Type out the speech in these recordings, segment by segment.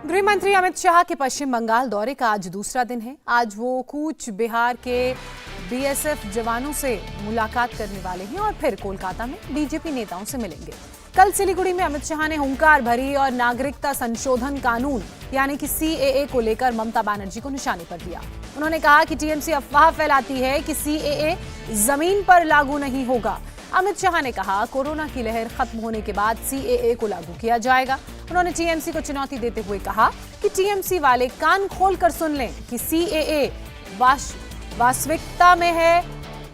गृह मंत्री अमित शाह के पश्चिम बंगाल दौरे का आज दूसरा दिन है। आज वो कूच बिहार के बीएसएफ जवानों से मुलाकात करने वाले हैं और फिर कोलकाता में बीजेपी नेताओं से मिलेंगे। कल सिलीगुड़ी में अमित शाह ने हुंकार भरी और नागरिकता संशोधन कानून यानी कि सीएए को लेकर ममता बनर्जी को निशाने पर लिया। उन्होंने कहा कि टीएमसी अफवाह फैलाती है कि सीएए जमीन पर लागू नहीं होगा। अमित शाह ने कहा कोरोना की लहर खत्म होने के बाद सीएए को लागू किया जाएगा। उन्होंने टीएमसी को चुनौती देते हुए कहा कि टीएमसी वाले कान खोलकर सुन लें कि सीएए वास्तविकता में है,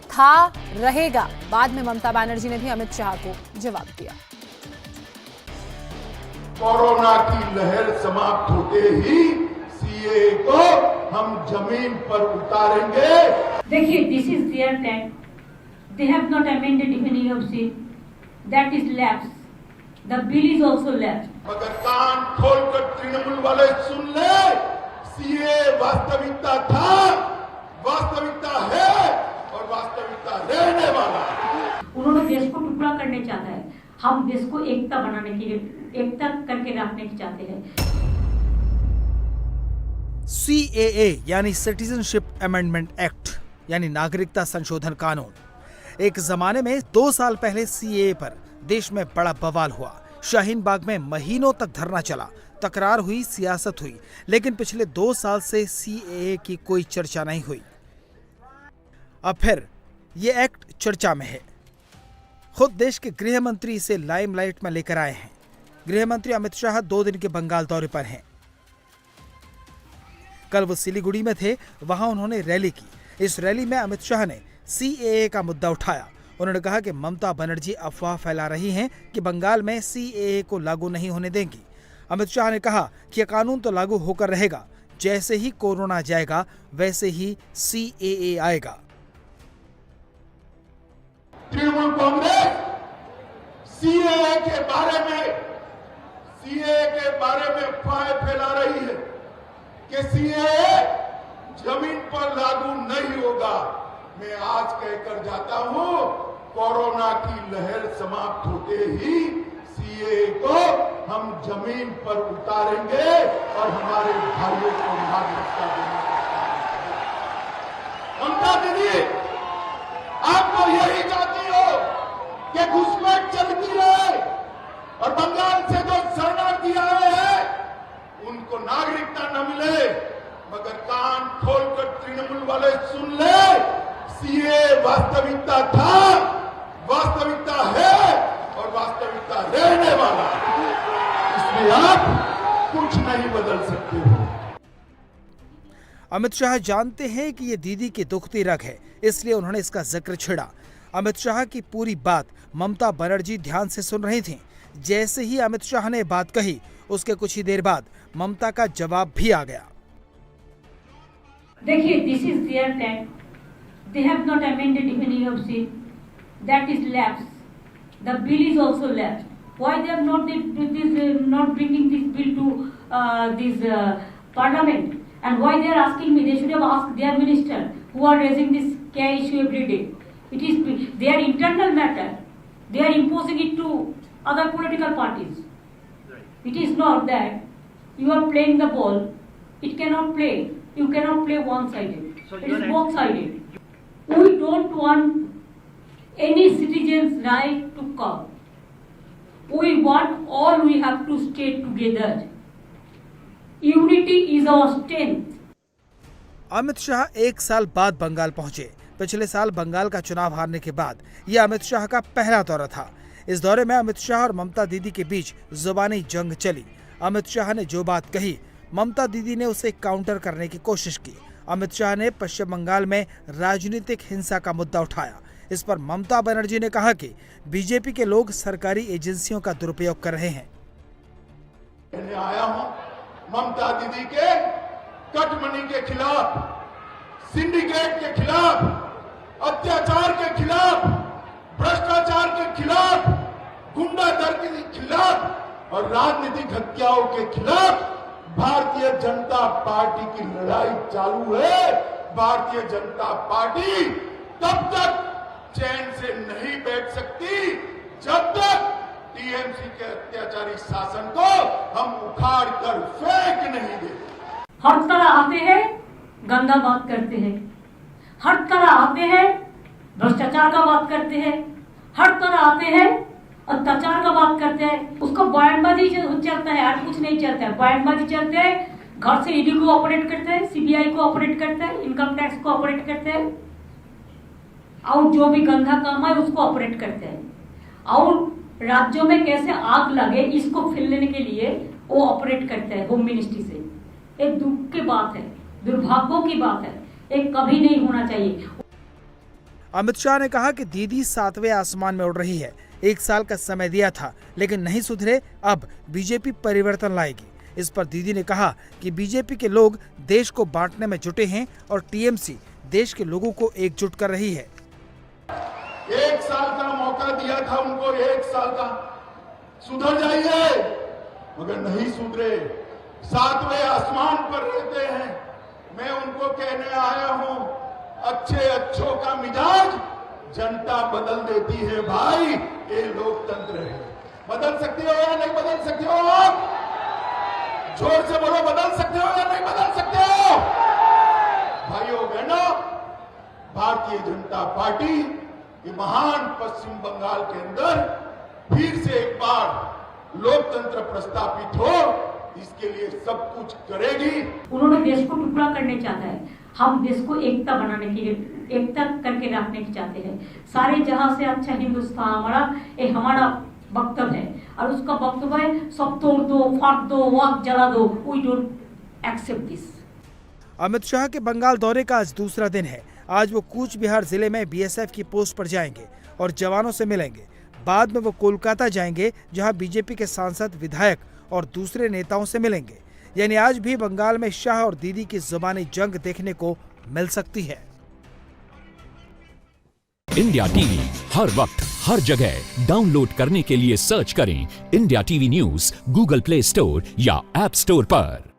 था, रहेगा। बाद में ममता बनर्जी ने भी अमित शाह को जवाब दिया। कोरोना की लहर समाप्त होते ही सीएए को हम जमीन पर उतारेंगे। देखिए, this is their time. They have not amended any of it. That is lapse. The bill is also lapse. मगर कान खोलकर तृणमूल वाले सुन ले, सीए वास्तविकता था, वास्तविकता है और वास्तविकता रहने वाला। उन्होंने देश को टुकड़ा करने चाहता है। हम देश को एकता बनाने के लिए, एकता करके रखने की चाहते हैं। सीएए यानी सिटीजनशिप अमेंडमेंट एक्ट यानी नागरिकता संशोधन कानून। एक जमाने में 2 साल पहले सीएए पर देश में बड़ा बवाल हुआ। शाहीन बाग में महीनों तक धरना चला, तकरार हुई, सियासत हुई, लेकिन पिछले 2 साल से सीएए की कोई चर्चा नहीं हुई। अब फिर ये एक्ट चर्चा में है। खुद देश के गृह मंत्री इसे लाइमलाइट में लेकर आए हैं। गृह मंत्री अमित शाह 2 दिन के बंगाल दौरे पर हैं। कल वो सिलीगुड़ी में थे, वहां उन्होंने रैली की। इस रैली में अमित शाह ने सीएए का मुद्दा उठाया। उन्होंने कहा कि ममता बनर्जी अफवाह फैला रही हैं कि बंगाल में सीएए को लागू नहीं होने देंगी। अमित शाह ने कहा कि यह कानून तो लागू होकर रहेगा, जैसे ही कोरोना जाएगा वैसे ही सीएए आएगा। तृणमूल कांग्रेस सीएए के बारे में अफवाह फैला रही है कि सीएए जमीन पर लागू नहीं होगा। मैं आज कहकर जाता हूं, कोरोना की लहर समाप्त होते ही सीएए को हम जमीन पर उतारेंगे और हमारे भाइयों को नागरिकता देंगे। ममता दीदी, आप तो यही चाहती हो कि घुसपैठ चलती रहे और बंगाल से जो शरणार्थी आए हैं उनको नागरिकता न मिले। मगर कान खोलकर तृणमूल वाले सुन ले, सीए वास्तविकता था, वास्तविकता है और वास्तविकता रहने वाला। इसलिए आप कुछ नहीं बदल सकते हो। अमित शाह जानते हैं कि ये दीदी की दुखती रग है, इसलिए उन्होंने इसका जिक्र छेड़ा। अमित शाह की पूरी बात ममता बनर्जी ध्यान से सुन रही थीं। जैसे ही अमित शाह ने बात कही, उसके कुछ ही देर बाद ममता का जवाब भी आ गया। देखिए, this is their time. They have not amended any of it. That is lapse. The bill is also lapse. Why they are not not bringing this bill to this parliament? And why they are asking me? They should have asked their minister who are raising this care issue every day. It is their internal matter. They are imposing it to other political parties. It is not that you are playing the ball. It cannot play. You cannot play one-sided. It is both-sided. We don't want any citizen's right to come. We want all we have to stay together. Unity is our strength. Amit Shah 1 साल बाद बंगाल पहुंचे। पिछले साल बंगाल का चुनाव हारने के बाद यह अमित शाह का पहला दौरा था। इस दौरे में अमित शाह और ममता दीदी के बीच जुबानी जंग चली। अमित शाह ने जो बात कही, ममता दीदी ने उसे काउंटर करने की कोशिश की। अमित शाह ने पश्चिम बंगाल में राजनीतिक हिंसा का मुद्दा उठाया। इस पर ममता बनर्जी ने कहा कि बीजेपी के लोग सरकारी एजेंसियों का दुरुपयोग कर रहे हैं। मैं आया हूं ममता दीदी के कटमनी के खिलाफ, सिंडिकेट के खिलाफ, अत्याचार के खिलाफ, भ्रष्टाचार के खिलाफ, गुंडागर्दी के खिलाफ और राजनीतिक हत्याओं के खिलाफ भारतीय जनता पार्टी की लड़ाई चालू है। भारतीय जनता पार्टी तब तक चैन से नहीं बैठ सकती जब तक टीएमसी के अत्याचारी शासन को हम उखाड़ कर फेंक नहीं देंगे। हर तरह आते हैं, गंदा बात करते हैं, हर तरह आते हैं, भ्रष्टाचार का बात करते हैं, हर तरह आते हैं, अत्याचार का बात करते हैं। उसका बयानबाजी चलता है, आज कुछ नहीं चलता है, बयानबाजी चलते हैं। घर से ईडी को ऑपरेट करते हैं, सीबीआई को ऑपरेट करते हैं, इनकम टैक्स को ऑपरेट करते हैं, और जो भी गंदा काम है उसको ऑपरेट करते हैं। और राज्यों में कैसे आग लगे इसको फैलाने के लिए वो ऑपरेट करते हैं होम मिनिस्ट्री से। एक दुख की बात है, दुर्भाग्यों की बात है, एक कभी नहीं होना चाहिए। अमित शाह ने कहा कि दीदी 7वें आसमान में उड़ रही है। 1 साल का समय दिया था लेकिन नहीं सुधरे, अब बीजेपी परिवर्तन लाएगी। इस पर दीदी ने कहा कि बीजेपी के लोग देश को बांटने में जुटे हैं और टीएमसी देश के लोगों को एकजुट कर रही है। 1 साल का मौका दिया था उनको, 1 साल का, सुधर जाइए, मगर नहीं सुधरे, 7वें आसमान पर रहते हैं। मैं उनको कहने आया हूं, अच्छों का मिजाज जनता बदल देती है भाई, ये लोकतंत्र है। बदल सकते हो या नहीं बदल सकते हो आप? जोर से बोलो, बदल सकते हो या नहीं बदल सकते हो? भाइयों बहनों, भारतीय जनता पार्टी ये महान पश्चिम बंगाल के अंदर फिर से एक बार लोकतंत्र प्रस्थापित हो, इसके लिए सब कुछ करेगी। उन्होंने देश को टुकड़ा करने चाहता है, हम देश को एकता बनाने के लिए, एकता करके रखने की चाहते हैं। सारे जहां से अच्छा हिंदुस्तान हमारा, ये हमारा वक्तव्य है, और उसका वक्तव्य है सब तोड़ दो, फाड़ दो, वाक जला दो। We don't accept this. Amit Shah के बंगाल दौरे का आज दूसरा दिन है। आज वो कूच बिहार जिले में बीएसएफ की पोस्ट पर जाएंगे और जवानों से मिलेंगे। बाद में वो कोलकाता जाएंगे, जहां बीजेपी के सांसद, विधायक और दूसरे नेताओं से मिलेंगे। यानी आज भी बंगाल में शाह और दीदी की जुबानी जंग देखने को मिल सकती है। इंडिया टीवी हर वक्त हर जगह डाउनलोड करने के लिए सर्च करें India TV news Google play store या ऐप स्टोर पर।